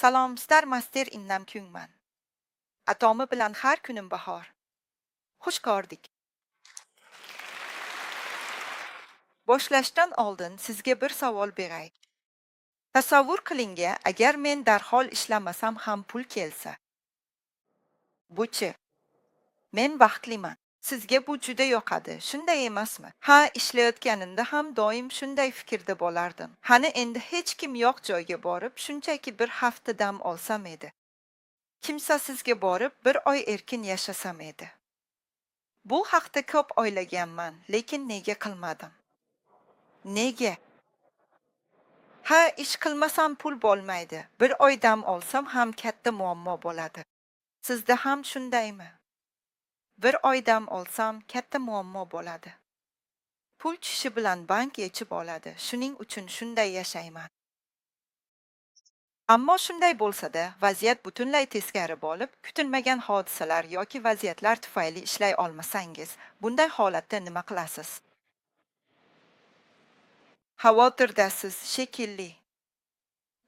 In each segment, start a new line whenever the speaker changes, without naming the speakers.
Salom, Star Master innam Kyungman. Atomi bilan har kunim bahor. Xush ko'rdik. Boshlashdan oldin sizga bir savol beray. Tasavvur qiling, agar men darhol ishlamasam ham pul kelsa. Buchi? Men baxtliman. Sizga bu juda yoqadi, shunday emasmi? Ha, ishlayotganimda ham doim shunday fikrda bo'lardim. Hani endi hech kim yo'q joyga borib, shunchaki bir hafta dam olsam edi. Kimsasizga borib, bir oy erkin yashasam edi. Bu haqda ko'p o'ylaganman, lekin nega qilmadim? Nega? Ha, ish qilmasam pul bo'lmaydi. Bir oy dam olsam ham katta muammo bo'ladi. Sizda ham shundaymi? Bir oy dam olsam katta muammo bo'ladi. Pul tushishi bilan bank yechib oladi. Shuning uchun shunday yashayman. Ammo shunday bo'lsa-da, vaziyat butunlay teskari bo'lib, kutilmagan hodisalar yoki vaziyatlar tufayli ishlay olmasangiz, bunday holatda nima qilasiz? Xavotirdasiz shekilli.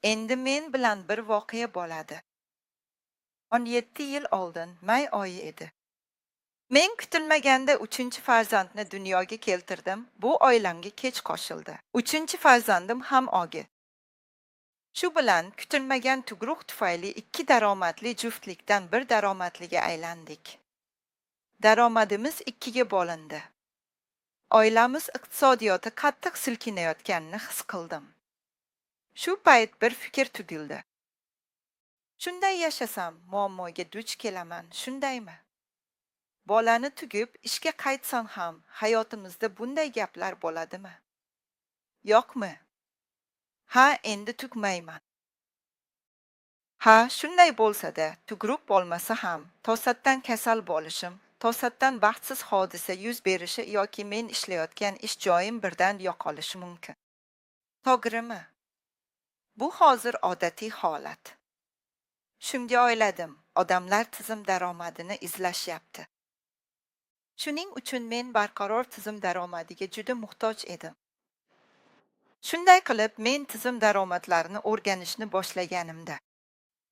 Endi men bilan bir voqea bo'ladi. 17 yil oldin may oyi edi. Men kutilmaganda 3-farzandni dunyoga keltirdim. Bu oilamga kech qo'shildi. 3-farzandim ham og'ir. Shu bilan kutilmagan tug'ruq tufayli 2 daromadli juftlikdan bir daromadliga aylandik. Daromadimiz 2ga bo'lindi. Oilamiz iqtisodiyoti qattiq silkinayotganini his qildim. Shu payt bir fikr tugildi. Shunday yashasam, muammoga duch kelaman, shundaymi? Bolani tugib, ishga qaytsam ham, hayotimizda bunday gaplar bo'ladimi? Yo'qmi? Ha, endi tugmayman. Ha, shunday bo'lsa-da, tug'ruq bo'lmasa ham, to'satdan kasal bo'lishim, to'satdan baxtsiz hodisa yuz berishi yoki men ishlayotgan ish joyim birdan yo'qolishi mumkin. To'g'rimi? Bu hozir odatiy holat. Shunga o'yladim, odamlar tizim daromadini izlashyapti. Shuning uchun men barqaror tizim daromadiga juda muhtoj edim. Shunday qilib, men tizim daromadlarini o'rganishni boshlaganimda,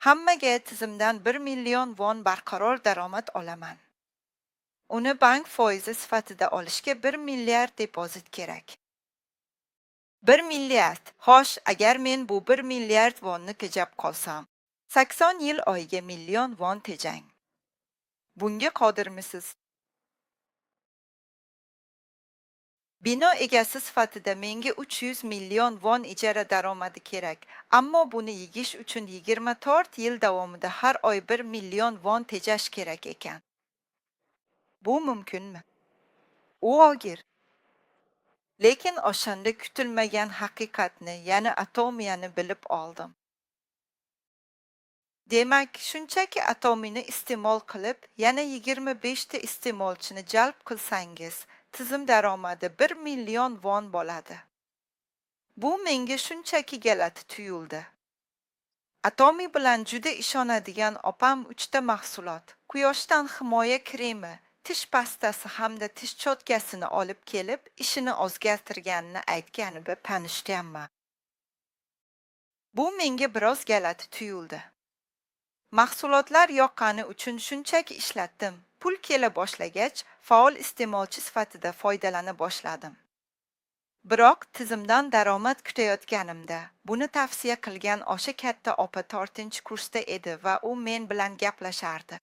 hammaga tizimdan 1 million won barqaror daromad olaman. Uni bank foizi sifatida olishga 1 milliard depozit kerak. 1 milliard. Xo'sh, agar men bu 1 milliard wonni tejab qolsam, 80 yil oyiga million won tejang. Bunga qodirmisiz? Bino egasi sifatida menga 300 million won ijara daromadi kerak, ammo buni yegish uchun 24 yil davomida har oy 1 million won tejash kerak ekan. Bu mumkinmi? U og'ir. Lekin o'shanda kutilmagan haqiqatni, ya'ni atomiyani bilib oldim. Demak, shunchaki atomini iste'mol qilib, yana 25 ta iste'molchini jalb qilsangiz, tizim daromadi 1 million won bo'ladi. Bu menga shunchaki galati tuyuldi. Atomi bilan juda ishonadigan opam 3 ta mahsulot, quyoshdan himoya kremi, tish pastasi hamda tish cho'tkasini olib kelib, ishini o'zgartirganini aytganida tanishganman. Bu menga biroz galati tuyuldi. Mahsulotlar yoqqani uchun shunchaki ishlatdim. Pul kela boshlagach, faol iste'molchi sifatida foydalana boshladim. Biroq tizimdan daromad kutayotganimda, buni tavsiya qilgan o'sha katta opa 4-kursda edi va u men bilan gaplashardi.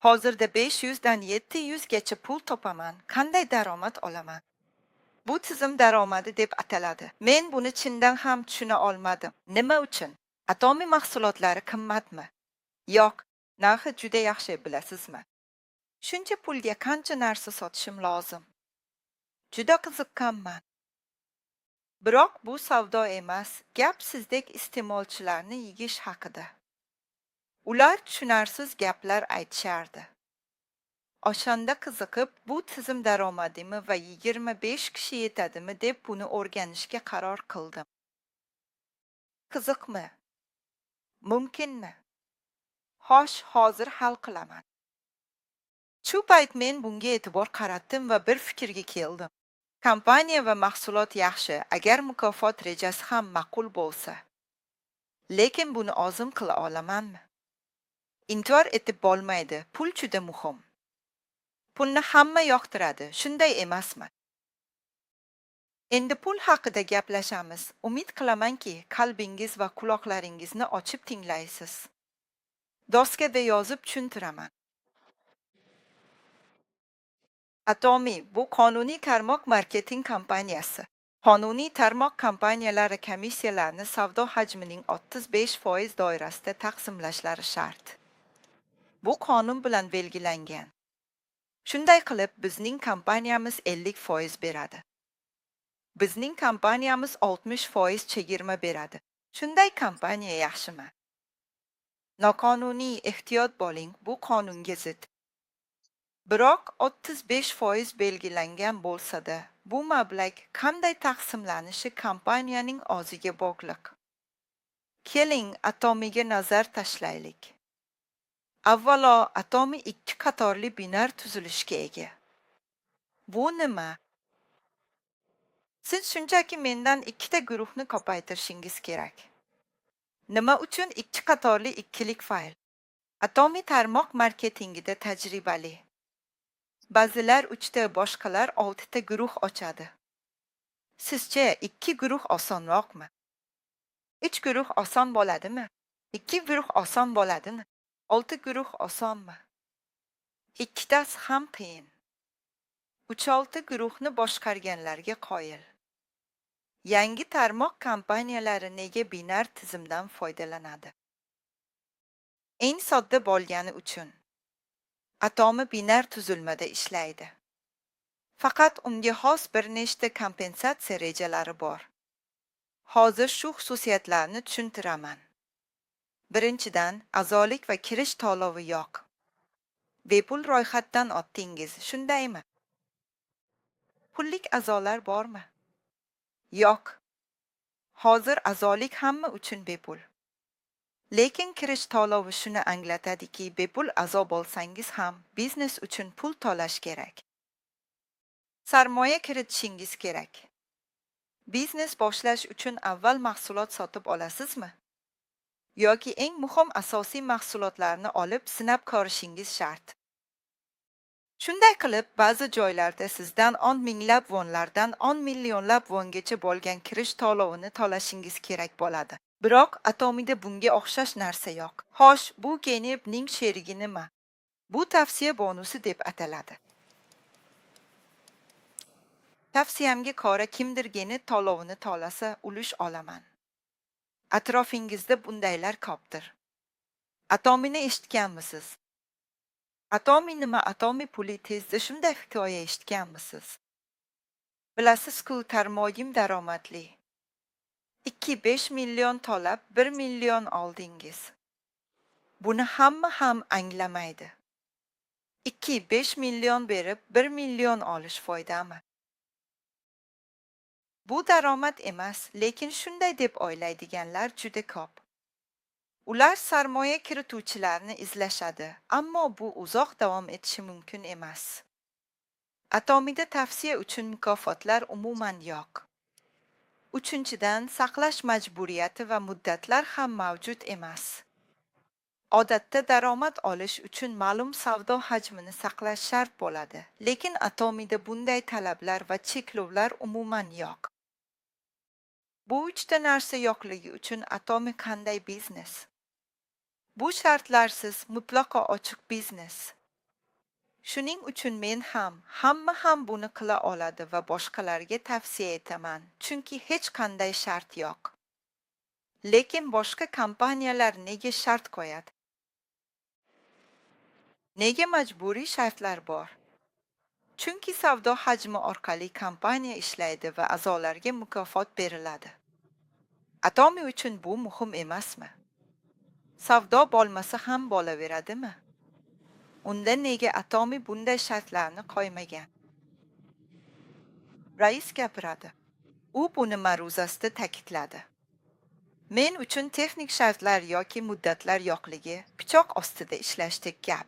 Hozirda 500 dan 700 gacha pul topaman. Qanday daromad olaman? Bu tizim daromadi deb ataladi. Men buni chindan ham tushuna olmadim. Nima uchun? Atomiy mahsulotlari qimmatmi? Yo'q, narxi juda yaxshi, bilasizmi? Shuncha pulga qancha narsa sotishim lozim? Juda qiziqqanman. Biroq bu savdo emas, gap sizdek iste'molchilarni yegish haqida. Ular tushunarsiz gaplar aytishardi. O'shanda qiziqib, bu tizim daromadimi va 25 kishi yetadimi deb buni o'rganishga qaror qildim. Qiziqmi? Mumkinmi? Xo'sh, hozir hal qilaman. Shu payt men bunga e'tibor qaratdim va bir fikrga keldim. Kompaniya va mahsulot yaxshi, agar mukofot rejasi ham ma'qul bo'lsa. lekin buni ozim qila olamanmi? Intihor etib bo'lmaydi, pul juda muhim. Pulni hamma yoqtiradi, shunday emasmi? Endi pul haqida gaplashamiz. Umid qilamanki, qalbingiz va quloqlaringizni ochib tinglaysiz. Doskaga yozib tushuntiraman. Atomi bu qonuniy tarmoq marketing kompaniyasi. Qonuniy tarmoq kompaniyalari komissiyalarini savdo hajmining 35% doirasida taqsimlashlari shart. Bu qonun bilan belgilangan. Shunday qilib, bizning kompaniyamiz 50% beradi. Bizning kompaniyamiz 60% chegirma beradi. Shunday kompaniya yaxshimi? Noqonuniy ehtiyot bo'ling, bu qonunga zid. Biroq 35% belgilangan bo'lsa-da, bu mablag' qanday taqsimlanishi kompaniyaning o'ziga bog'liq. Keling, atomiga nazar tashlaylik. Avvalo, atomi 2 qatorli binar tuzilishga ega. Bu nima? Siz shunchaki mendan 2 ta guruhni ko'paytirishingiz kerak. Nima uchun 2 qatorli ikkilik fayl? Atomiy tarmoq marketingida tajribali. Ba'zilar 3 ta, boshqalar 6 ta guruh ochadi. Sizcha 2 guruh osonroqmi? 3 guruh oson bo'ladimi? 2 guruh oson bo'ladimi? 6 guruh osonmi? Ikkitasi ham qiyin. 3-6 guruhni boshqarganlarga qoyil. Yangi tarmoq kompaniyalari nega binar tizimdan foydalanadi? Eng sodda bo'lgani uchun. Atomi binar tuzilmada ishlaydi. Faqat unga xos bir nechta kompensatsiya rejalari bor. Hozir shu xususiyatlarni tushuntiraman. Birinchidan, a'zolik va kirish to'lovi yo'q. Bepul ro'yxatdan o'tdingiz, shundaymi? Pullik a'zolar bormi? Yo'q. Hozir a'zolik hamma uchun bepul. Lekin kirish to'lovi shuni anglatadiki, bepul a'zo bo'lsangiz ham biznes uchun pul to'lash kerak. Sarmoya kiritishingiz kerak. Biznes boshlash uchun avval mahsulot sotib olasizmi? Yoki eng muhim asosiy mahsulotlarni olib sinab ko'rishingiz shart. Shunday qilib, ba'zi joylarda sizdan 10 minglab vonlardan 10 millionlab vongacha bo'lgan kirish to'lovini to'lashingiz kerak bo'ladi. Biroq atomida bunga o'xshash narsa yo'q. Xo'sh, bu genibning sherigi nima? Bu tavsiya bonusi deb ataladi. Tavsiyamga ko'ra, kimdir geni to'lovini to'lasa, ulush olaman. Atrofingizda bundaylar ko'pdir. Atomini eshitganmisiz? Atomi nima? Atomi puli tezda shunday hikoya eshitganmisiz? Bilasiz-ku, tarmoyim daromadli. 2-5 million to'lab 1 million oldingiz. Buni hamma ham anglamaydi. 2-5 million berib 1 million olish foydami? Bu daromad emas, lekin shunday deb o'ylaydiganlar juda ko'p. Ular sarmoya kirituvchilarni izlashadi, ammo bu uzoq davom etishi mumkin emas. Atomida tavsiya uchun mukofotlar umuman yo'q. Uchinchidan, saqlash majburiyati va muddatlar ham mavjud emas. Odatda daromad olish uchun ma'lum savdo hajmini saqlash shart bo'ladi, lekin atomida bunday talablar va cheklovlar umuman yo'q. Bu 3 ta narsa yo'qligi uchun atomi qanday biznes? Bu shartlarsiz mutlaqo ochiq biznes. Shuning uchun men ham, hamma ham buni qila oladi va boshqalarga tavsiya etaman, chunki hech qanday shart yo'q. Lekin boshqa kompaniyalar nega shart qo'yadi? Nega majburiy shartlar bor? Chunki savdo hajmi orqali kompaniya ishlaydi va a'zolarga mukofot beriladi. Atomi uchun bu muhim emasmi? Savdo bo'lmasa ham bo'laveradimi? Unda nega Atomi bunday shartlarni qo'ymagan? Rais gapiradi. U buni ma'ruzasida ta'kidladi. Men uchun texnik shartlar yoki muddatlar yo'qligi pichoq ostida ishlashdek gap.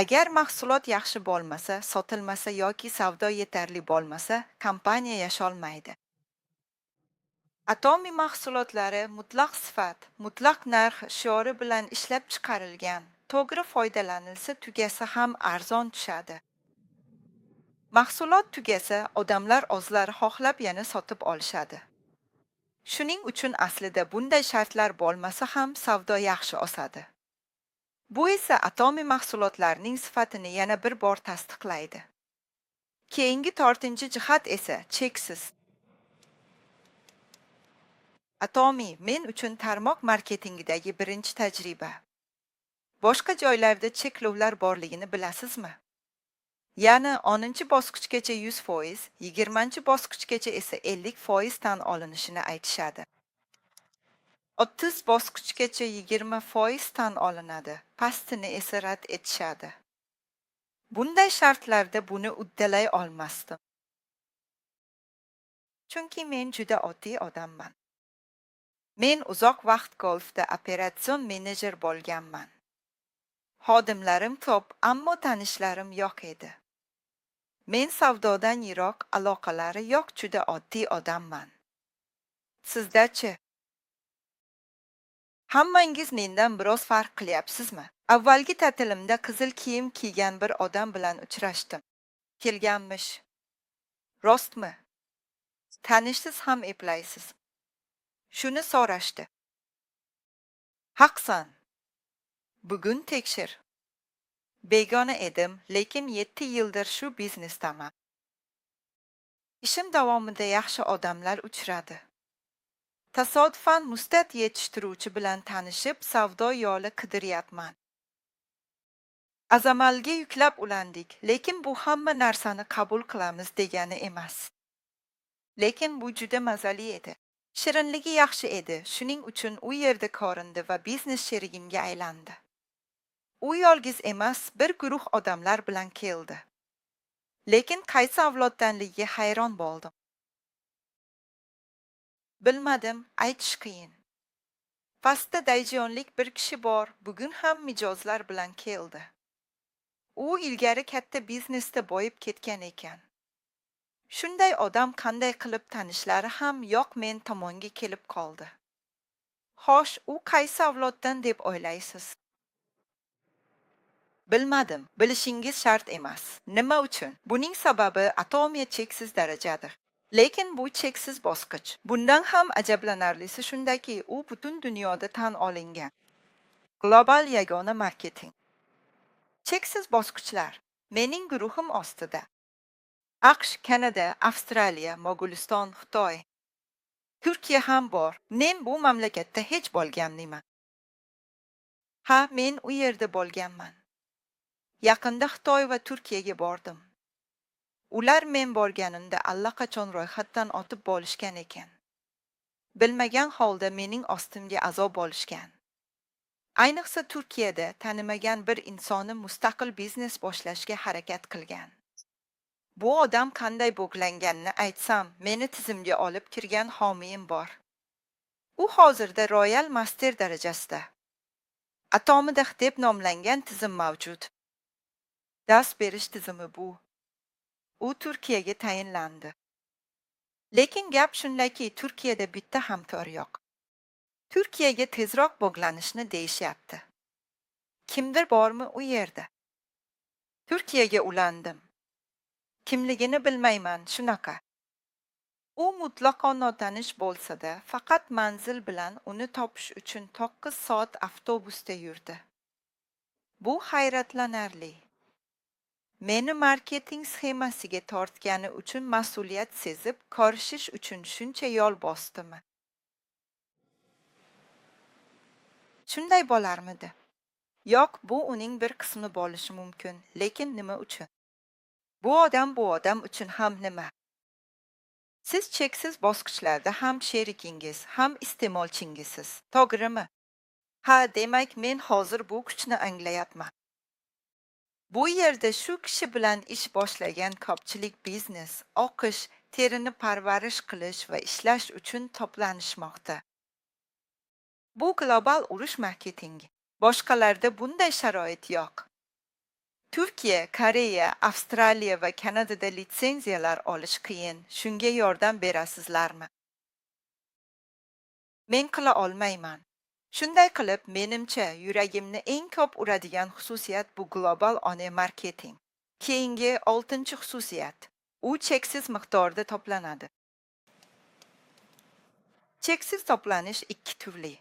Agar mahsulot yaxshi bo'lmasa, sotilmasa yoki savdo yetarli bo'lmasa, kompaniya yasholmaydi. Atomiy mahsulotlari mutlaq sifat, mutlaq narx shiori bilan ishlab chiqarilgan. To'g'ri foydalanilsa tugasa ham arzon tushadi. Mahsulot tugasa, odamlar o'zlari xohlab yana sotib olishadi. Shuning uchun aslida bunday shartlar bo'lmasa ham savdo yaxshi o'sadi. Bu esa atomiy mahsulotlarning sifatini yana bir bor tasdiqlaydi. Keyingi 4-jihat esa cheksiz. Atomiy men uchun tarmoq marketingidagi birinchi tajriba. Boshqa joylarda cheklovlar borligini bilasizmi? Ya'ni 10-bosqichgacha 100%, 20-bosqichgacha esa 50% tan olinishini aytishadi. 30-bosqichgacha 20% tan olinadi, pastini esa rad etishadi. Bunday shartlarda buni uddalay olmasdim. Chunki men juda oddiy odamman. Men uzoq vaqt golfda operatsion menejer bo'lganman. Xodimlarim ko'p, ammo tanishlarim yo'q edi. Men savdodan yiroq, aloqalari yo'q juda oddiy odamman. Sizdachi? Hammangiz mendan biroz farq qilyapsizmi? Avvalgi ta'tilimda qizil kiyim kiygan bir odam bilan uchrashdim. Kelganmish. Rostmi? Tanishsiz ham eplaysiz. Shuni so'rashdi. Haqsan. Bugun tekshir. Begona edim, lekin 7 yildir shu biznesdaman. Ishim davomida yaxshi odamlar uchradi. Tasodifan mustat yetishtiruvchi bilan tanishib, savdo yo'li qidiryapman. Azamalga yuklab ulandik, lekin bu hamma narsani qabul qilamiz degani emas. Lekin bu juda mazali edi. Shirinligi yaxshi edi, shuning uchun u yerda ko'rindi va biznes sherigimga aylandi. U yolg'iz emas, bir guruh odamlar bilan keldi. Lekin qaysi avloddanligiga hayron bo'ldim. Bilmadim, aytish qiyin. Pastda dayjonlik bir kishi bor, bugun ham mijozlar bilan keldi. U ilgari katta biznesda boyib ketgan ekan. Shunday odam qanday qilib tanishlari ham yo'q men tomonga kelib qoldi. Xo'sh, u qaysi avloddan deb o'ylaysiz? Bilmadim, bilishingiz shart emas. Nima uchun? Buning sababi atomiya cheksiz darajadir. Lekin bu cheksiz bosqich. Bundan ham ajablanarlisi shundaki, u butun dunyoda tan olingan. Global yagona marketing. Cheksiz bosqichlar. Mening guruhim ostida. AQSh, Kanada, Avstraliya, Mo'g'uliston, Xitoy. Turkiya ham bor. Men bu mamlakatda hech bo'lganman. Ha, men u yerda bo'lganman. Yaqinda Xitoy va Turkiyaga bordim. Ular men borganimda allaqachon ro'yxatdan o'tib bo'lishgan ekan. Bilmagan holda mening ostimga a'zo bo'lishgan. Ayniqsa Turkiyada tanimagan bir insonni mustaqil biznes boshlashga harakat qilgan. Bu odam qanday bog'langanini aytsam, meni tizimga olib kirgan homiyim bor. U hozirda Royal Master darajasida. Atomidix deb nomlangan tizim mavjud. Dars berish tizimi bu. U Turkiyaga tayinlandi. Lekin gap shundaki, Turkiyada bitta hamkor yo'q. Turkiyaga tezroq bog'lanishni deyishyapti. Kimdir bormi u yerda? Turkiyaga ulandim. Kimligini bilmayman, shunaqa. U mutlaqo notanish bo'lsa-da, faqat manzil bilan uni topish uchun 9 soat avtobusda yurdi. Bu hayratlanarli. Meni marketing sxemasiga tortgani uchun mas'uliyat sezib, ko'rishish uchun shuncha yo'l bosdimi? Shunday bo'larmidi? Yo'q, bu uning bir qismi bo'lishi mumkin, lekin nima uchun? Bu odam uchun ham nima? Siz cheksiz bosqichlarda ham sherikingiz, ham iste'molchingizsiz, to'g'rimi? Ha, demak men hozir bu kuchni anglayapman. Bu yerda shu kishi bilan ish boshlagan ko'pchilik biznes, o'qish, terini parvarish qilish va ishlash uchun to'planishmoqda. Bu global urush marketingi. Boshqalarda bunday sharoit yo'q. Turkiya, Koreya, Avstraliya va Kanadada litsenziyalar olish qiyin. Shunga yordam berasizlarmi? Men qila olmayman. Shunday qilib, menimcha yuragimni eng ko'p uradigan xususiyat bu global ona marketing. Keyingi 6-xususiyat. U cheksiz miqdorda to'planadi. Cheksiz to'planish ikki turli.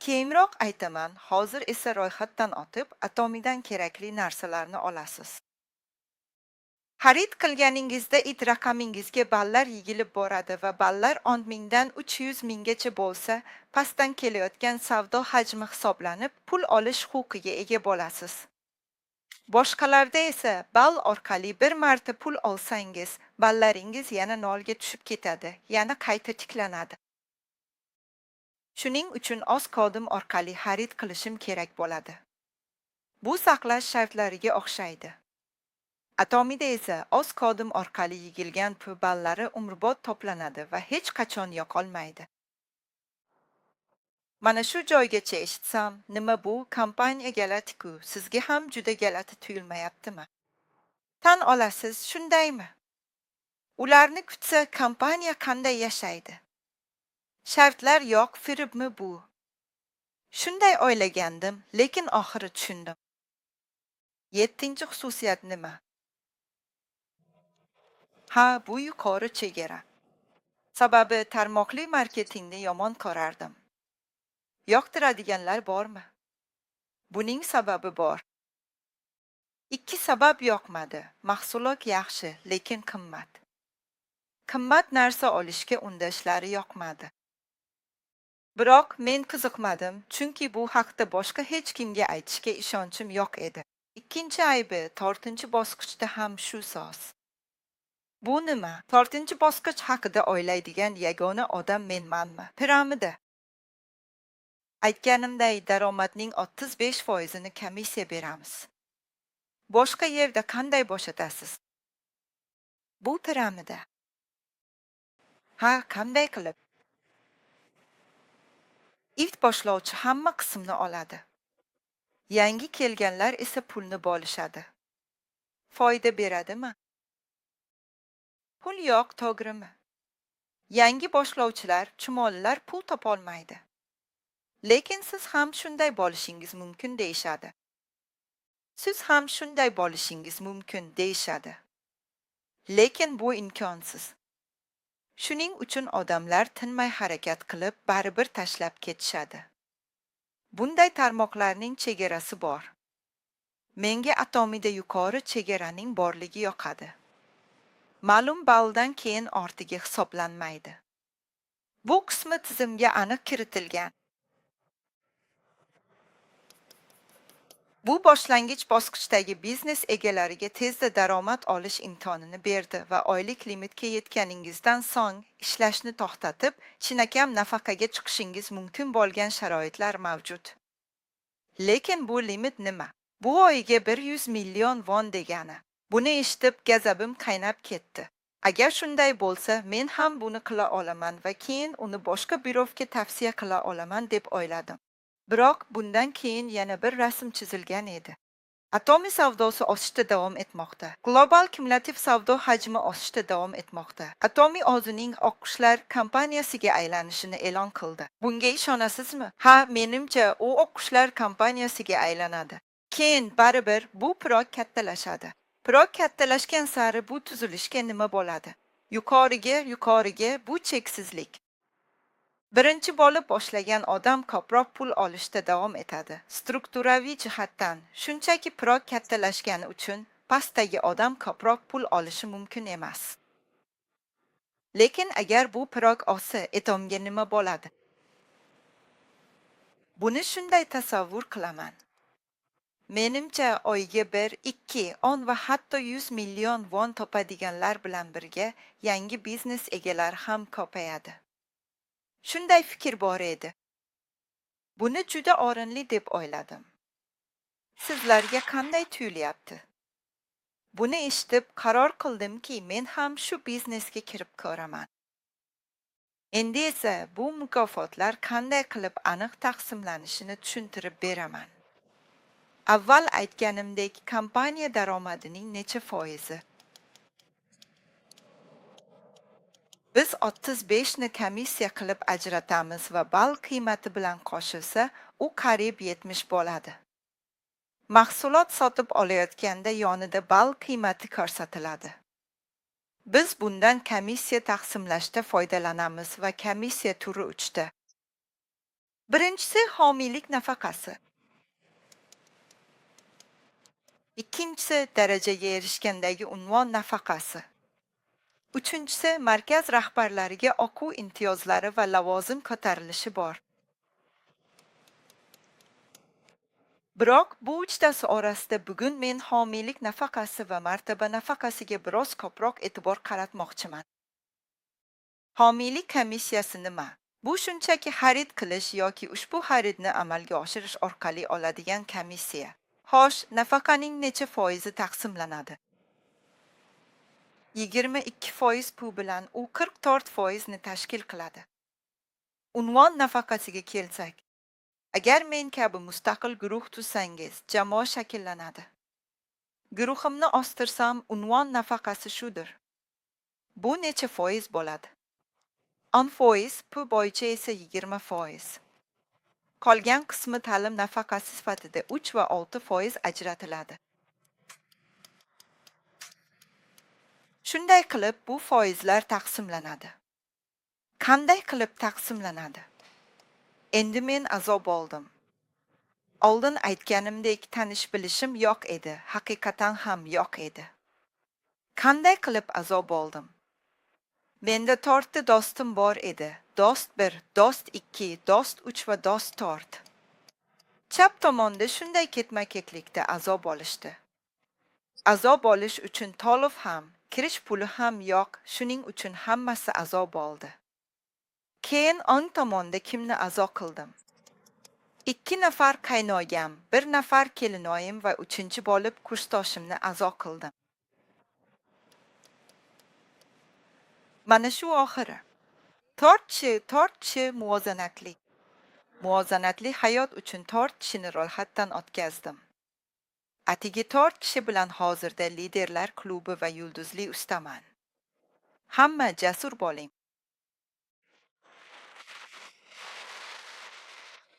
Keyinroq aytaman, hozir esa ro'yxatdan o'tib, atomidan kerakli narsalarni olasiz. Xarid qilganingizda it raqamingizga ballar yigilib boradi va ballar 10 mingdan 300 minggacha bo'lsa, pastdan kelayotgan savdo hajmi hisoblanib, pul olish huquqiga ega bo'lasiz. Boshqalarda esa ball orqali bir marta pul olsangiz, ballaringiz yana nolga tushib ketadi, yana qayta tiklanadi. Shuning uchun oz kodim orqali xarid qilishim kerak bo'ladi. Bu saqlash shartlariga o'xshaydi. Atomida esa oz kodim orqali yigilgan pul ballari umrbod to'planadi va hech qachon yo'qolmaydi. Mana shu joygacha eshitsam, nima bu kompaniya galati-ku, sizga ham juda galati tuyulmayaptimi? Tan olasiz, shundaymi? Ularni kutsa kompaniya qanday yashaydi? Shartlar yo'q, firibmi bu? Shunday o'ylagandim, lekin oxiri tushundim. 7-xususiyat nima? Ha, bu yuqori chegara. Sababi tarmoqli marketingni yomon ko'rardim. Yoqtiradiganlar bormi? Buning sababi bor. Ikki sabab yoqmadi. Mahsulot yaxshi, lekin qimmat. Qimmat narsa olishga undashlari yoqmadi. Biroq men qiziqmadim, chunki bu haqda boshqa hech kimga aytishga ishonchim yo'q edi. Ikkinchi aybi 4-bosqichda ham shu so'z. Bu nima? 4-bosqich haqida o'ylaydigan yagona odam menmanmi? Piramida. Aytganimday, daromadning 35%ni komissiya beramiz. Boshqa yerda qanday bo'shatasiz? Bu piramida. Ha, qanday qilib? Ilk boshlovchi hamma qismni oladi. Yangi kelganlar esa pulni bo'lishadi. Foyda beradimi? Pul yo'q, to'g'rimi? Yangi boshlovchilar, chumolilar pul topolmaydi. Lekin siz ham shunday bo'lishingiz mumkin deyishadi. Siz ham shunday bo'lishingiz mumkin deyishadi. Lekin bu imkonsiz. Shuning uchun odamlar tinmay harakat qilib, baribir tashlab ketishadi. Bunday tarmoqlarning chegarasi bor. Menga atomida yuqori chegaraning borligi yoqadi. Ma'lum balldan keyin ortiga hisoblanmaydi. Bu qismi tizimga aniq kiritilgan. Bu boshlang'ich bosqichdagi biznes egalariga tezda daromad olish imkonini berdi va oylik limitga yetganingizdan so'ng ishlashni to'xtatib, chinakam nafaqaga chiqishingiz mumkin bo'lgan sharoitlar mavjud. Lekin bu limit nima? Bu oyiga 100 million won degani. Buni eshitib gazabim qaynab ketdi. Agar shunday bo'lsa, men ham buni qila olaman va keyin uni boshqa birovga tavsiya qila olaman deb o'yladim. Biroq bundan keyin yana bir rasm chizilgan edi. Atomiy savdosi o'sishda davom etmoqda. Global kumulativ savdo hajmi o'sishda davom etmoqda. Atomiy o'zining o'qqushlar kompaniyasiga aylanishini e'lon qildi. Bunga ishonasizmi? Ha, menimcha u o'qqushlar kompaniyasiga aylanadi. Keyin baribir bu pirog kattalashadi. Pirog kattalashgan sari bu tuzilishga nima bo'ladi? Yuqoriga bu cheksizlik. Birinchi bo'lib boshlagan odam ko'proq pul olishda davom etadi. Strukturaviy jihatdan shunchaki pirog kattalashgani uchun pastdagi odam ko'proq pul olishi mumkin emas. Lekin agar bu pirog olsa, atomga nima bo'ladi? Buni shunday tasavvur qilaman. Menimcha oyiga 1, 2, 10 va hatto 100 million won topadiganlar bilan birga yangi biznes egalari ham ko'payadi. Shunday fikr bor edi. Buni juda o'rinli deb o'yladim. Sizlarga qanday tuyulyapti? Buni eshitib qaror qildimki, men ham shu biznesga kirib ko'raman. Endi esa bu mukofotlar qanday qilib aniq taqsimlanishini tushuntirib beraman. Avval aytganimdek, kompaniya daromadining necha foizi? Biz 35 ni komissiya qilib ajratamiz va ball qiymati bilan qo'shilsa, u qariyb 70 bo'ladi. Mahsulot sotib olayotganda yonida ball qiymati ko'rsatiladi. Biz bundan komissiya taqsimlashda foydalanamiz va komissiya turi 3 ta. Birinchisi homiylik nafaqasi. Ikkinchisi darajaga erishgandagi unvon nafaqasi. Uchinchisi markaz rahbarlariga o'quv imtiyozlari va lavozim ko'tarilishi bor. Biroq bu uchtasi orasida bugun men homiylik nafaqasi va martaba nafaqasiga biroz ko'proq e'tibor qaratmoqchiman. Homiylik komissiyasi nima? Bu shunchaki xarid qilish yoki ushbu xaridni amalga oshirish orqali oladigan komissiya. Xo'sh, nafaqaning necha foizi taqsimlanadi? 22% pul bilan u 44% ni tashkil qiladi. Unvon nafaqasiga kelsak, agar men kabi mustaqil guruh tuzsangiz, jamoa shakllanadi. Guruhimni ostirsam, unvon nafaqasi shudir. Bu necha foiz bo'ladi? 10%, pul bo'yicha esa 20%. Qolgan qismi ta'lim nafaqasi sifatida 3 va 6% ajratiladi. Shunday qilib, bu foizlar taqsimlanadi. Qanday qilib taqsimlanadi? Endi men azob oldim. Oldin aytganimdek tanish bilishim yo'q edi, haqiqatan ham yo'q edi. Qanday qilib azob oldim? Menda 4 ta do'stim bor edi. Do'st 1, do'st 2, do'st 3 va do'st 4. Chap tomonda shunday ketma-ketlikda azob olishdi. Azob olish uchun to'lov ham, kirish puli ham yo'q, shuning uchun hammasi azob oldi. Keyin o'ng tomonda kimni azob qildim? 2 nafar qaynoyam, 1 nafar kelinoyim va 3-chi bo'lib kursdoshimni azob qildim. Mana shu oxiri. 4 muvozanatli. Muvozanatli hayot uchun 4 kishini ro'yxatdan o'tkazdim. Atigi 4 kishi bilan hozirda liderlar klubi va yulduzli ustaman. Hamma jasur bo'ling.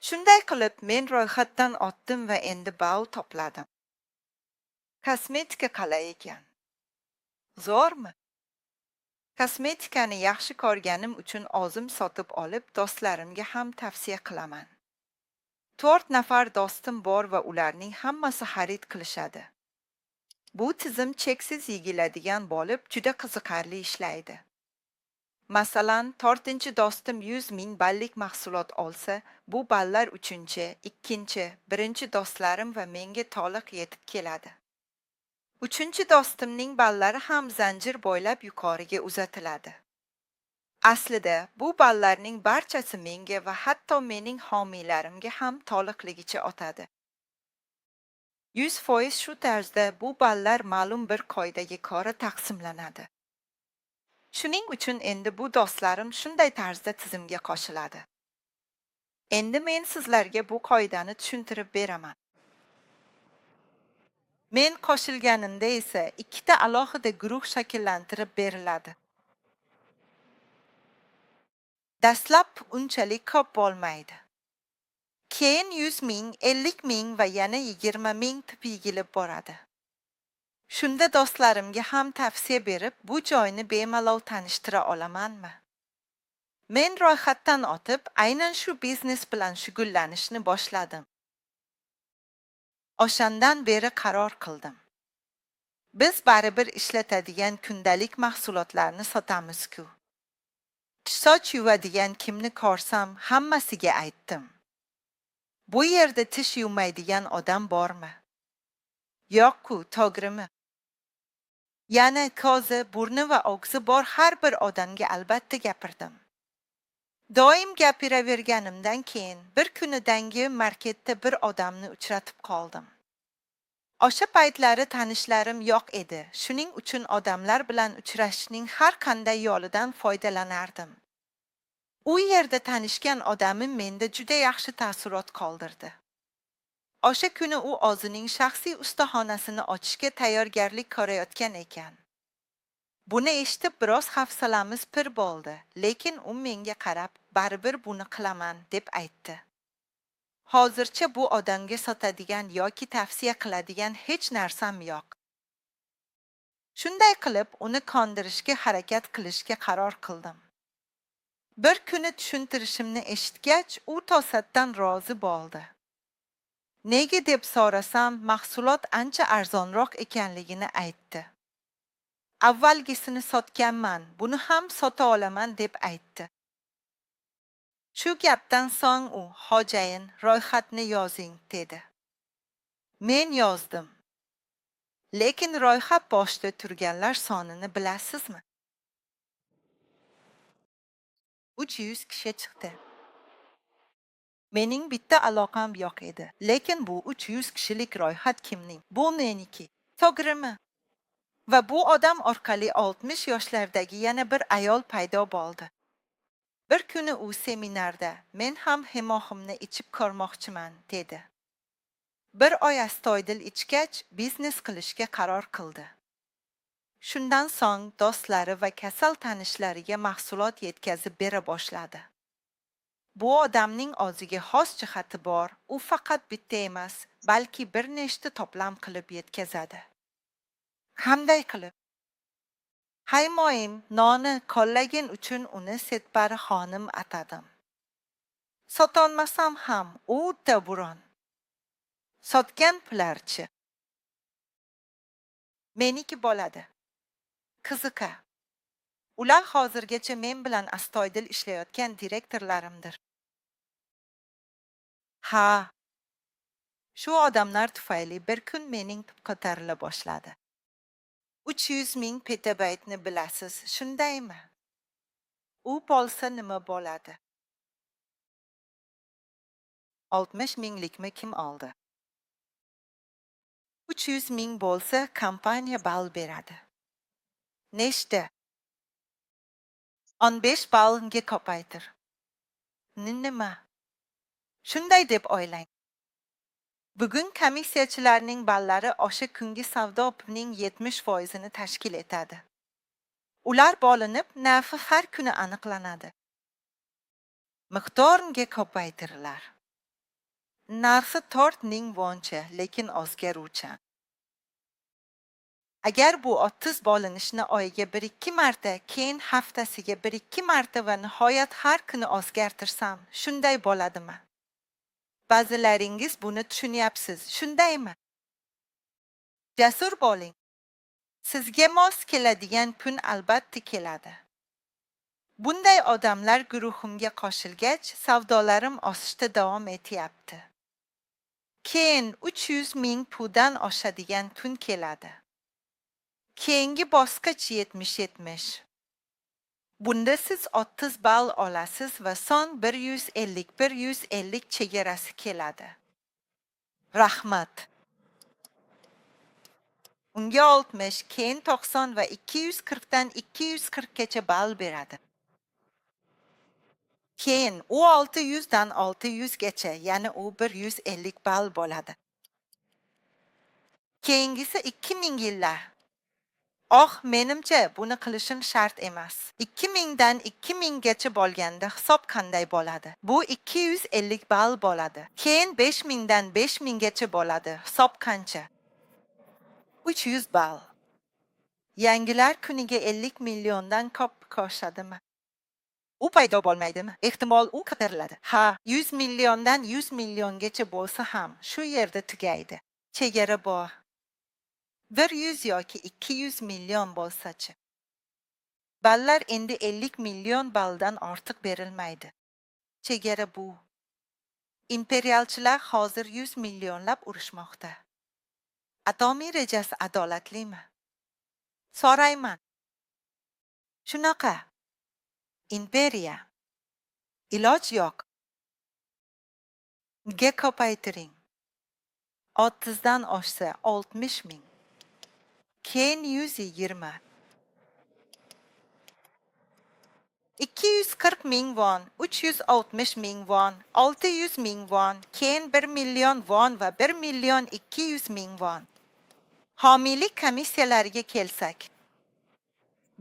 Shunday qilib men ro'yxatdan o'tdim va endi ball to'pladim. Kosmetika qalay ekan? Zo'rmi? Kosmetikani yaxshi ko'rganim uchun o'zim sotib olib, do'stlarimga ham tavsiya qilaman. 4 nafar do'stim bor va ularning hammasi xarid qilishadi. Bu tizim cheksiz yigiladigan bo'lib, juda qiziqarli ishlaydi. Masalan, 4-chi do'stim 100 ming ballik mahsulot olsa, bu ballar 3-chi, 2-chi, 1-chi do'stlarim va menga to'liq yetib keladi. 3-chi do'stimning ballari ham zanjir bo'ylab yuqoriga uzatiladi. Aslida bu ballarning barchasi menga va hatto mening homiylarimga ham to'liqligicha o'tadi. 100% shu tarzda bu ballar ma'lum bir qoidaga ko'ra taqsimlanadi. Shuning uchun endi bu do'stlarim shunday tarzda tizimga qo'shiladi. Endi men sizlarga bu qoidani tushuntirib beraman. Men qo'shilganimda esa 2 ta alohida guruh shakllantirib beriladi. Dastlab unchalik ko'p bo'lmaydi. Keyin 100 ming, 50 ming va yana 20 ming tip yigilib boradi. Shunda do'stlarimga ham tavsiya berib, bu joyni bemalol tanishtira olamanmi? Men ro'yxatdan o'tib, aynan shu biznes bilan shug'ullanishni boshladim. O'shandan beri qaror qildim. Biz baribir ishlatadigan kundalik mahsulotlarni sotamiz-ku. Soch yuvadigan kimni ko'rsam, hammasiga aytdim. Bu yerda tish yuvmaydigan odam bormi? Yo'q-ku, to'g'rimi? Yana ko'zi, burni va og'zi bor har bir odamga albatta gapirdim. Doim gapiraverganimdan keyin bir kunidangi marketda bir odamni uchratib qoldim. O'sha paytlari tanishlarim yo'q edi. Shuning uchun odamlar bilan uchrashishning har qanday yo'lidan foydalanardim. U yerda tanishgan odamim menda juda yaxshi taassurot qoldirdi. O'sha kuni u o'zining shaxsiy ustaxonasini ochishga tayyorgarlik ko'rayotgan ekan. Buni eshitib biroz hafsalamiz pir bo'ldi, lekin u menga qarab, baribir buni qilaman deb aytdi. Hozircha bu odamga sotadigan yoki tavsiya qiladigan hech narsam yo'q. Shunday qilib, uni qondirishga harakat qilishga qaror qildim. Bir kuni tushuntirishimni eshitgach, u to'satdan rozi bo'ldi. Nega deb so'rasam, mahsulot ancha arzonroq ekanligini aytdi. Avvalgisini sotganman, buni ham sota olaman deb aytdi. Shu gapdan so'ng u, "Xo'jayin, ro'yxatni yozing" dedi. Men yozdim. Lekin ro'yxat boshida turganlar sonini bilasizmi? 300 kishi chiqdi. Mening bitta aloqam yo'q edi, lekin bu 300 kishilik ro'yxat kimning? Bu meniki. To'g'rimi? Va bu odam orqali 60 yoshlardagi yana bir ayol paydo bo'ldi. Bir kuni u seminarda, "Men ham himohimni ichib ko'rmoqchiman" dedi. Bir oy astoydil ichgach, biznes qilishga qaror qildi. Shundan so'ng do'stlari va kasal tanishlariga mahsulot yetkazib bera boshladi. Bu odamning o'ziga xos jihati bor, u faqat bitta emas, balki bir nechta to'plam qilib yetkazadi. Qanday qilib? Haymoyim noni qo'llagan uchun uni Setbari xonim atadim. Sotolmasam ham u taburon. Sotgan pularchi. Meniki bo'ladi. Qiziqa. Ular hozirgacha men bilan astoydil ishlayotgan direktorlarimdir. Ha. Shu odamlar tufayli bir kun mening ko'tarila boshladi. 300 ming petabaytni bilasiz, shundaymi? U bo'lsa nima bo'ladi? 60 minglikmi kim oldi? 300 ming bo'lsa kompaniya ball beradi. Nechta? 15 ballga ko'paytir. Nima? Shunday deb o'ylang. Bugun komissiyachilarning ballari o'sha kungi savdo pulining 70% ni tashkil etadi. Ular bo'linib, narxi har kuni aniqlanadi. Miqdorga ko'paytirilar. Narxi 4000 voncha, lekin o'zgaruvchan. Agar bu 30 bo'linishni oyiga 1-2 marta, keyin haftasiga 1-2 marta va nihoyat har kuni o'zgartirsam, shunday bo'ladimi? Ba'zilaringiz buni tushunyapsiz, shundaymi? Jasur bo'ling. Sizga mos keladigan kun albatta keladi. Bunday odamlar guruhimga qo'shilgach, savdolarim o'sishda davom etyapti. Keyin 300 ming puldan oshadigan kun keladi. Keyingi bosqich 70-70. Bunda siz 30 ball olasiz va son 150 chegarasi keladi. Rahmat. Unga 60, keyin 90 va 240 dan 240 gacha ball beradi. Keyin u 600 dan 600 gacha, ya'ni u 150 ball bo'ladi. Keyingisi 2000 yillar. Menimcha buni qilishim shart emas. 2000 dan 2000 gacha bo'lganda hisob qanday bo'ladi? Bu 250 ball bo'ladi. Keyin 5000 dan 5000 gacha bo'ladi. Hisob qancha? 300 ball. Yangilar kuniga 50 milliondan ko'p ko'rishadimi? U paydo bo'lmaydimi? Ehtimol u ko'tariladi. Ha, 100 milliondan 100 milliongacha bo'lsa ham shu yerda tugaydi. Chegara bor. 100 yoki 200 million bo'lsa-chi. Ballar endi 50 million balldan ortiq berilmaydi. Chegara bu. Imperialchilar hozir 100 millionlab urushmoqda. Atomiy rejasi adolatlimi? So'rayman. Shunaqa. Imperiya. Iloj yo'q. Ga ko'paytiring. 30 dan oshsa 60 ming. Keyin 120. 240 ming won, 360 ming won, 600 ming won, keyin 1 million won va 1 million 200 ming won. Homiylik komissiyalariga kelsak.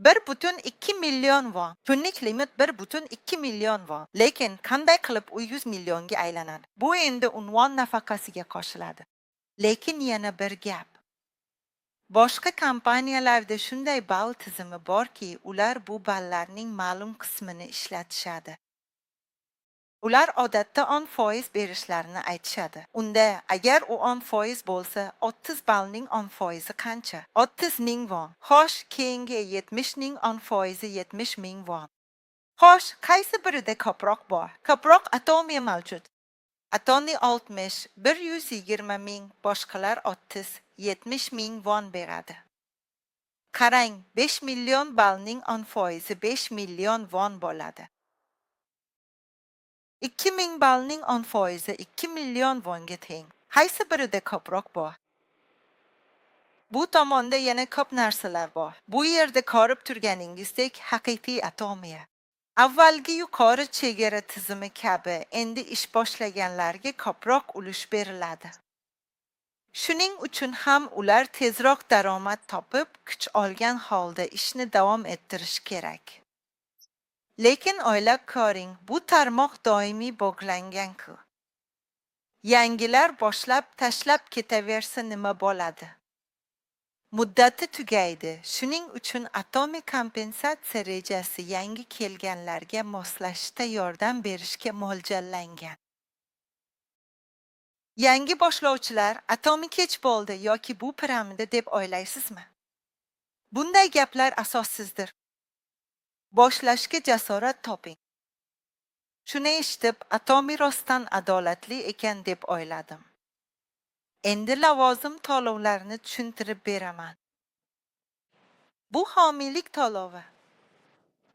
1,2 million won. Kunlik limit 1,2 million won. Lekin qanday qilib u 100 millionga aylanadi? Bu endi unvon nafaqasiga qo'shiladi. Lekin yana bir gap. Boshqa kompaniyalarda shunday ball tizimi borki, ular bu ballarning ma'lum qismini ishlatishadi. Ular odatda 10% berishlarini aytishadi. Unda agar u 10% bo'lsa, 30 ballning 10% qancha? 30 ming won. Xo'sh, keyingi 70 ning 10% 70 ming won. Xo'sh, qaysi birida ko'proq bor? Ko'proq atomiya mavjud. Atoni 60, 120 ming, boshqalar 30, 70 ming won beradi. Qarang, 5 million ballning 10% 5 million won bo'ladi. 2000 ballning 10% 2 million wonga teng. Qaysi birida ko'proq bor? Bu tomonda yana ko'p narsalar bor. Bu yerda ko'rib turganingizdek haqiqiy atomiya. Avvalgi yuqori chegara tizimi kabi endi ish boshlaganlarga ko'proq ulush beriladi. Shuning uchun ham ular tezroq daromad topib, kuch olgan holda ishni davom ettirish kerak. Lekin o'ylab ko'ring, bu tarmoq doimiy bog'langan-ku. Yangilar boshlab tashlab ketaversa nima bo'ladi? Muddati tugaydi. Shuning uchun atomik kompensatsiya rejasi yangi kelganlarga moslashishda yordam berishga mo'ljallangan. Yangi boshlovchilar atomi kech bo'ldi yoki bu piramida deb o'ylaysizmi? Bunday gaplar asossizdir. Boshlashga jasorat toping. Shuni eshitib, atomi rostdan adolatli ekan deb o'yladim. Endi lavozim to'lovlarini tushuntirib beraman. Bu homiylik to'lovi.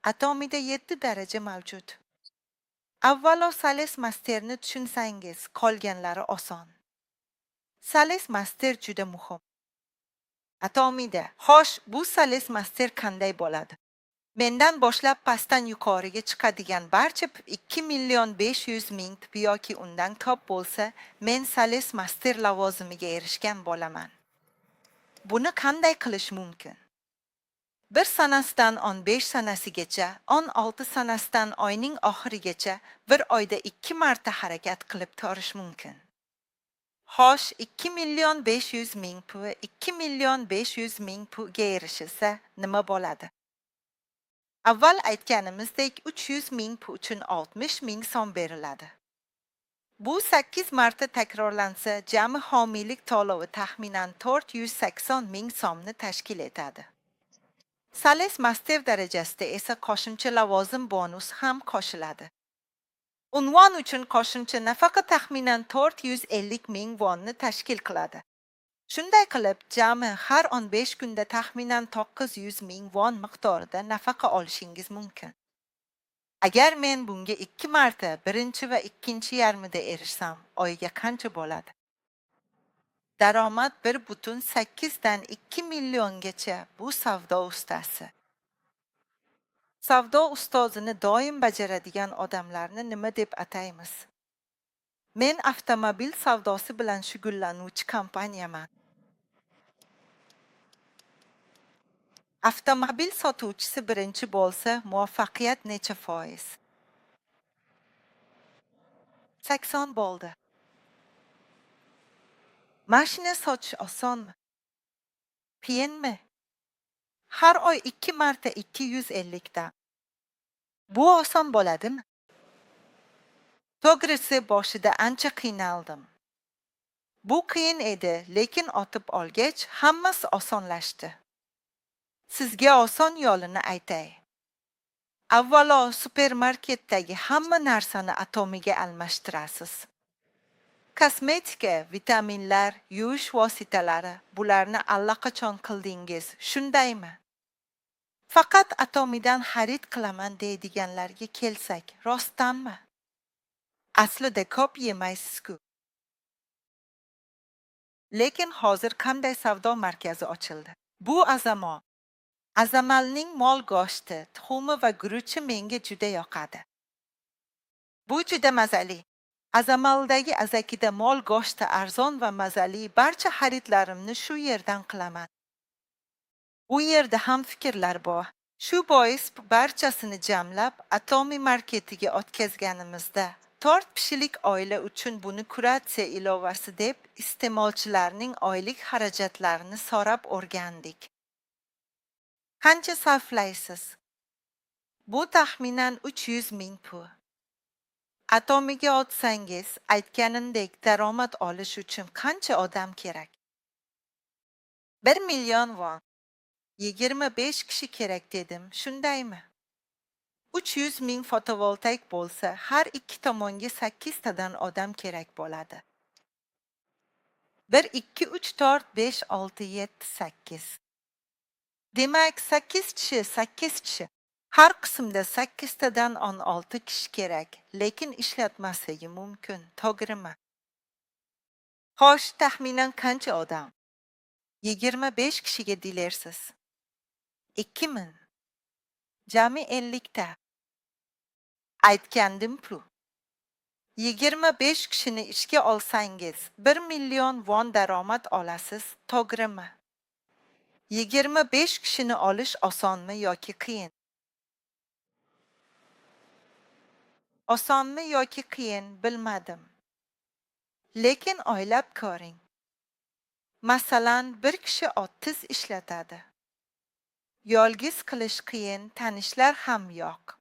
Atomida 7 daraja mavjud. Avvalo Sales masterni tushunsangiz, qolganlari oson. Sales master juda muhim. Atomida, xo'sh, bu Sales master qanday bo'ladi? Mendan boshlab pastdan yuqoriga chiqadigan barcha 2 million 500 ming yoki undan ko'p bo'lsa, men Sales master lavozimiga erishgan bo'laman. Buni qanday qilish mumkin? 1 sanasidan 15 sanasigacha, 16 sanasidan oyning oxirigacha bir oyda 2 marta harakat qilib ko'rish mumkin. Xo'sh, 2 million 500 ming pul 2 million 500 ming pulga erishilsa nima bo'ladi? Avval aytganimizdek 300 ming pul uchun 60 ming so'm beriladi. Bu 8 marta takrorlansa, jami homiylik to'lovi taxminan 480 ming so'mni tashkil etadi. Sales master darajasida esa qo'shimcha lavozim bonus ham qo'shiladi. Unvon uchun qo'shimcha nafaqa taxminan 450 ming wonni tashkil qiladi. Shunday qilib, jami har 15 kunda taxminan 900 ming won miqdorida nafaqa olishingiz mumkin. Agar men bunga 2 marta birinchi va ikkinchi yarmida erishsam, oyiga qancha bo'ladi? Daromad 1,8 dan 2 milliongacha bu savdo ustasi. Savdo ustozini doim bajaradigan odamlarni nima deb ataymiz? Men avtomobil savdosi bilan shug'ullanuvchi kompaniyaman. Avtomobil sotuvchisi birinchi bo'lsa, muvaffaqiyat necha foiz? 80 bo'ldi. Mashina sotish osonmi? Qiyinmi? Har oy 2 marta 250 dan. Bu oson bo'ladimi? To'g'risi boshida ancha qiynaldim. Bu qiyin edi, lekin otib olgach hammasi osonlashdi. Sizga oson yo'lini aytay. Avvalo supermarketdagi hamma narsani atomiga almashtirasiz. Kosmetika, vitaminlar, yuvish vositalari, bularni allaqachon qildingiz, shundaymi? Faqat atomidan xarid qilaman deydiganlarga kelsak, rostdanmi? Aslida ko'p yemaysiz-ku. Lekin hozir qanday savdo markazi ochildi? Bu Azamo. Azamalning mol go'shti, tuxumi va guruchi menga juda yoqadi. Bu juda mazali. Azamaldagi azakida mol go'shti arzon va mazali, barcha xaridlarimni shu yerdan qilaman. U yerda ham fikrlar bor. Shu bois barchasini jamlab atomiy marketiga o'tkazganimizda 4 kishilik oila uchun buni kuratsiya ilovasi deb iste'molchilarning oylik xarajatlarini so'rab o'rgandik. Qancha sarflaysiz? Bu taxminan 300 ming pul. Atomiga o'tsangiz, aytganimdek daromad olish uchun qancha odam kerak? 1 million won. 25 kishi kerak dedim, shundaymi? 300 ming fotovoltaik bo'lsa, har ikki tomonga 8 tadan odam kerak bo'ladi. 1, 2, 3, 4, 5, 6, 7, 8. Demak, 8 kishi, 8 kishi. Har qismda 8 tadan 16 kishi kerak, lekin ishlatmasligi mumkin, to'g'rimi? Xo'sh, taxminan qancha odam? 25 kishiga dilersiz. 2000. Jami 50 ta. Aytgandim-ku. 25 kishini ishga olsangiz 1 million won daromad olasiz, to'g'rimi? 25 kishini olish osonmi yoki qiyin? Osonmi yoki qiyin bilmadim. Lekin o'ylab ko'ring. Masalan, bir kishi 30 ishlatadi. Yolg'iz qilish qiyin, tanishlar ham yo'q.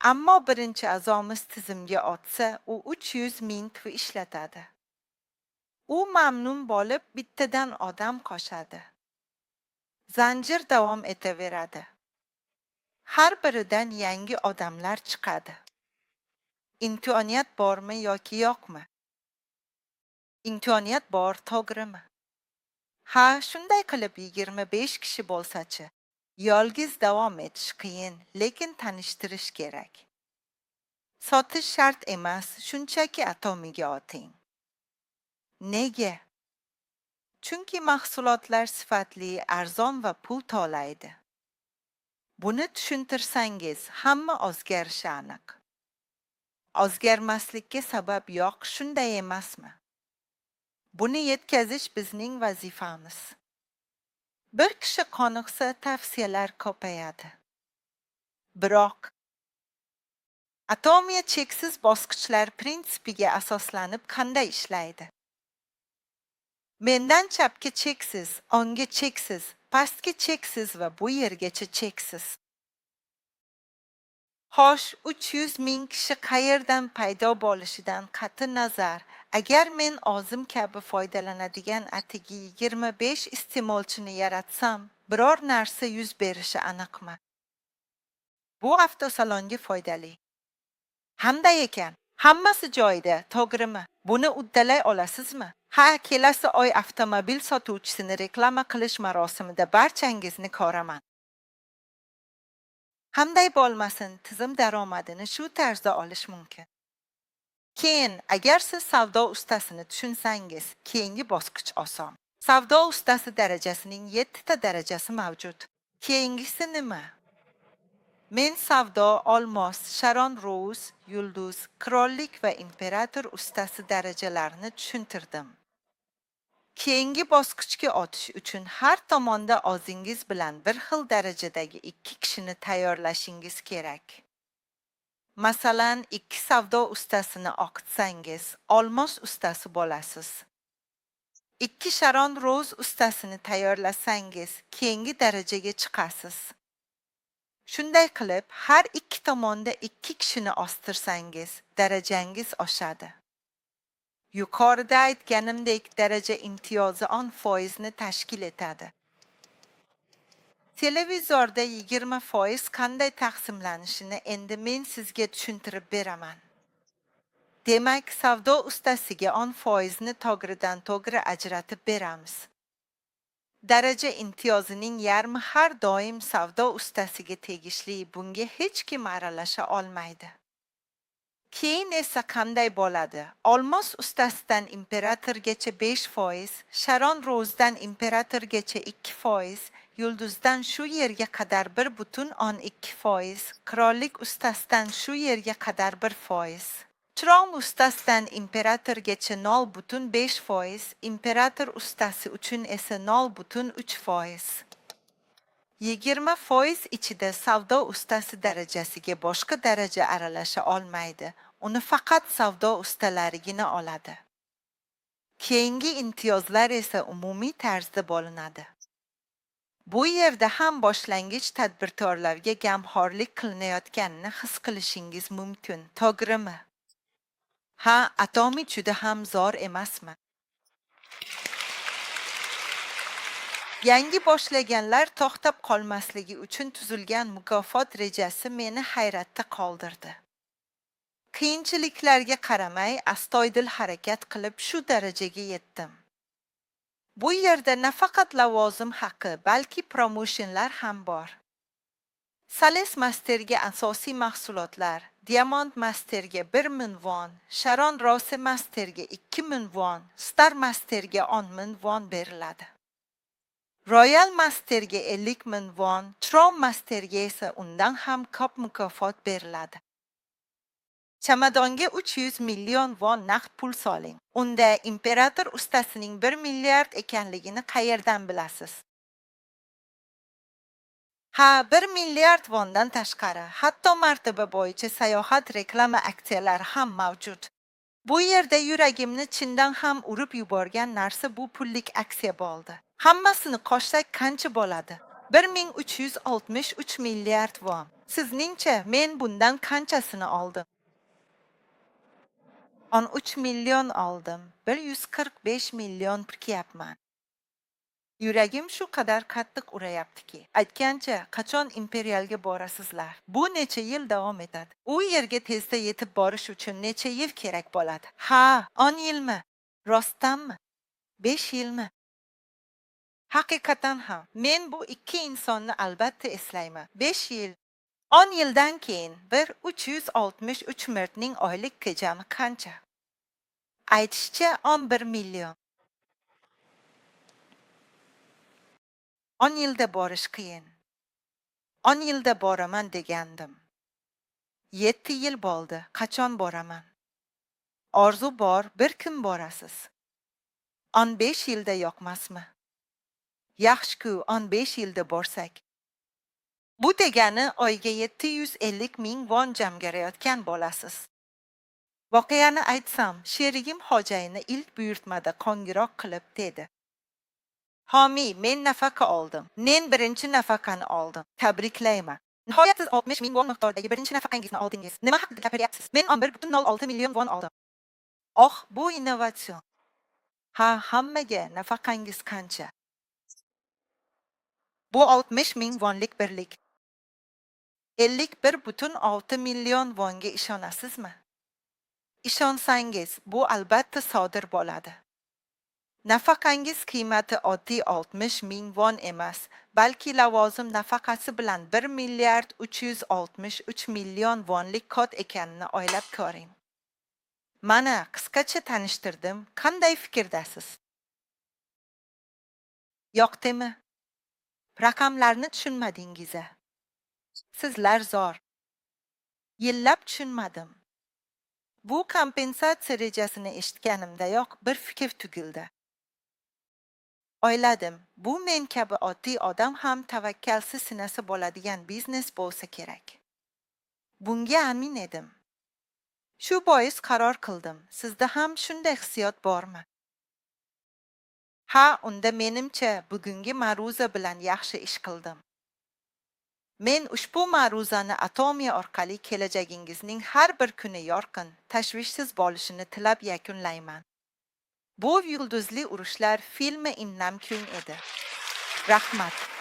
Ammo birinchi a'zomiz tizimga o'tsa, u 300 ming pul ishlatadi. U mamnun bo'lib bittadan odam qo'shadi. Zanjir davom etaveradi. Har biridan yangi odamlar chiqadi. Imkoniyat bormi yoki yo'qmi? Imkoniyat bor, to'g'rimi? Ha, shunday qilib 25 kishi bo'lsa-chi, yolg'iz davom etish qiyin, lekin tanishtirish kerak. Sotish shart emas, shunchaki atomiga o'ting. Nega? Chunki mahsulotlar sifatli, arzon va pul to'laydi. Buni tushuntirsangiz, hamma o'zgarishi aniq. O'zgarmaslikka sabab yo'q, shunday emasmi? Buni yetkazish bizning vazifamiz. Bir kishi qoniqsa, tavsiyalar ko'payadi. Biroq atomiya cheksiz bosqichlar prinsipiga asoslanib qanday ishlaydi? Mendan chapga cheksiz, o'ngga cheksiz, pastga cheksiz va bu yergacha cheksiz. Xo'sh, 300 ming kishi qayerdan paydo bo'lishidan qat'i nazar, agar men o'zim kabi foydalanadigan atigi 25 iste'molchini yaratsam, biror narsa yuz berishi aniqmi? Bu avtosalonga foydali. Hamday ekan, hammasi joyida, to'g'rimi? Buni uddalay olasizmi? Ha, kelasi oy avtomobil sotuvchisini reklama qilish marosimida barchangizni ko'raman. Qanday bo'lmasin, tizim daromadini shu tarzda olish mumkin. Keyin, agar siz savdo ustasini tushunsangiz, keyingi bosqich oson. Savdo ustasi darajasining 7 ta darajasi mavjud. Keyingisi nima? Men savdo, olmos, Sharon Rose, yulduz, qirollik va imperator ustasi darajalarini tushuntirdim. Keyingi bosqichga o'tish uchun har tomonda o'zingiz bilan bir xil darajadagi 2 kishini tayyorlashingiz kerak. Masalan, 2 savdo ustasini o'qitsangiz, olmos ustasi bo'lasiz. 2 Sharon Rose ustasini tayyorlasangiz, keyingi darajaga chiqasiz. Shunday qilib, har 2 tomonda 2 kishini o'stirsangiz, darajangiz oshadi. Yuqorida aytganimdek daraja imtiyozi 10% tashkil etadi. Televizorda 20% qanday taqsimlanishini endi men sizga tushuntirib beraman. Demak, savdo ustasiga 10% ni to'g'ridan to'g'ri ajratib beramiz. Daraja imtiyozining yarmi har doim savdo ustasiga tegishli, bunga hech kim aralasha olmaydi. Keyin esa qanday bo'ladi? Olmos ustasidan imperatorgacha 5%, Sharon Rose'dan imperatorgacha 2%, yulduzdan shu yerga qadar 1.12%, qirollik ustasidan shu yerga qadar 1%. Chiroq ustasidan imperatorgacha 0.5%, imperator ustasi uchun esa 0.3%. 20% ichida savdo ustasi darajasiga boshqa daraja aralasha olmaydi. Uni faqat savdo ustalarigina oladi. Keyingi imtiyozlar esa umumiy tarzda bo'linadi. Bu yerda ham boshlang'ich tadbirkorlarga gamxo'rlik qilinayotganini his qilishingiz mumkin, to'g'rimi? Ha, atomi juda ham zo'r emasmi? Yangi boshlaganlar to'xtab qolmasligi uchun tuzilgan mukofot rejasi meni hayratda qoldirdi. Qiyinchiliklarga qaramay, astoydil harakat qilib shu darajaga yetdim. Bu yerda nafaqat lavozim haqi, balki promotionlar ham bor. Sales Masterga asosiy mahsulotlar, Diamond Masterga 1000 won, Sharon Rose Masterga 2000 won, Star Masterga 10,000 won beriladi. Royal Masterga 50,000 won, Tron Masterga esa undan ham ko'p mukofot beriladi. Chamadonga 300 million won naqd pul soling. Unda imperator ustasining 1 milliard ekanligini qayerdan bilasiz? Ha, 1 milliard wondan tashqari, hatto martaba bo'yicha sayohat reklama aksiyalari ham mavjud. Bu yerda yuragimni chindan ham urib yuborgan narsa bu pullik aksiya bo'ldi. Hammasini qo'shsak qancha bo'ladi? 1363 milliard won. Sizningcha men bundan qanchasini oldim? 13 million oldim. 145 million pirkayapman. Yuragim shu qadar qattiq urayaptiki. Aytgancha, qachon imperialga borasizlar? Bu necha yil davom etadi? U yerga tezda yetib borish uchun necha yil kerak bo'ladi? Ha, 10 yilmi? Rostdanmi? 5 yilmi? Haqiqatan ham. Men bu ikki insonni albatta eslayman. 5 yil 10 yildan keyin 363 mardning oylik tejami qancha? Aytishcha 11 million. 10 yilda borish qiyin. 10 yilda boraman degandim. 7 yil bo'ldi. Qachon boraman? Orzu bor, bir kun borasiz. 15 yilda yoqmasmi? Yaxshi-ku, 15 yilda borsak. Bu degani oyga 750 ming won jamg'arayotgan bo'lasiz. Voqeani aytsam, sherigim Xo'jayinni ilk buyurtmada qo'ng'iroq qilib dedi. Homiy, men nafaqa oldim. Men birinchi nafaqani oldim. Tabriklayman. Nihoyat siz 60 ming won miqdoridagi birinchi nafaqangizni oldingiz. Nima haqida gapiryapsiz? Men 11,06 million won oldim. Oh, bu innovatsion. Ha, hammaga nafaqangiz qancha? Bu 60 ming wonlik birlik. 51,6 million wonga ishonasizmi? Ishonsangiz, bu albatta sodir bo'ladi. Nafaqangiz qiymati oddiy 60 ming won emas, balki lavozim nafaqasi bilan 1 milliard 363 million wonlik kod ekanini o'ylab ko'ring. Mana, qisqacha tanishtirdim. Qanday fikrdasiz? Yoqdimi? Raqamlarni tushunmadingiz-a? Sizlar zo'r. Yillab tushunmadim. Bu kompensatsiya rejasini eshitganimdayoq bir fikr tugildi. O'yladim, bu men kabi oddiy odam ham tavakkalsiz sinasi bo'ladigan biznes bo'lsa kerak. Bunga amin edim. Shu bois qaror qildim. Sizda ham shunday hissiyot bormi? Ha, unda menimcha bugungi ma'ruza bilan yaxshi ish qildim. Men ushbu ma'ruzani atomiya orqali kelajagingizning har bir kuni yorqin, tashvishsiz bo'lishini tilab yakunlayman. Bu yulduzli urushlar filmi innam kun edi. Rahmat.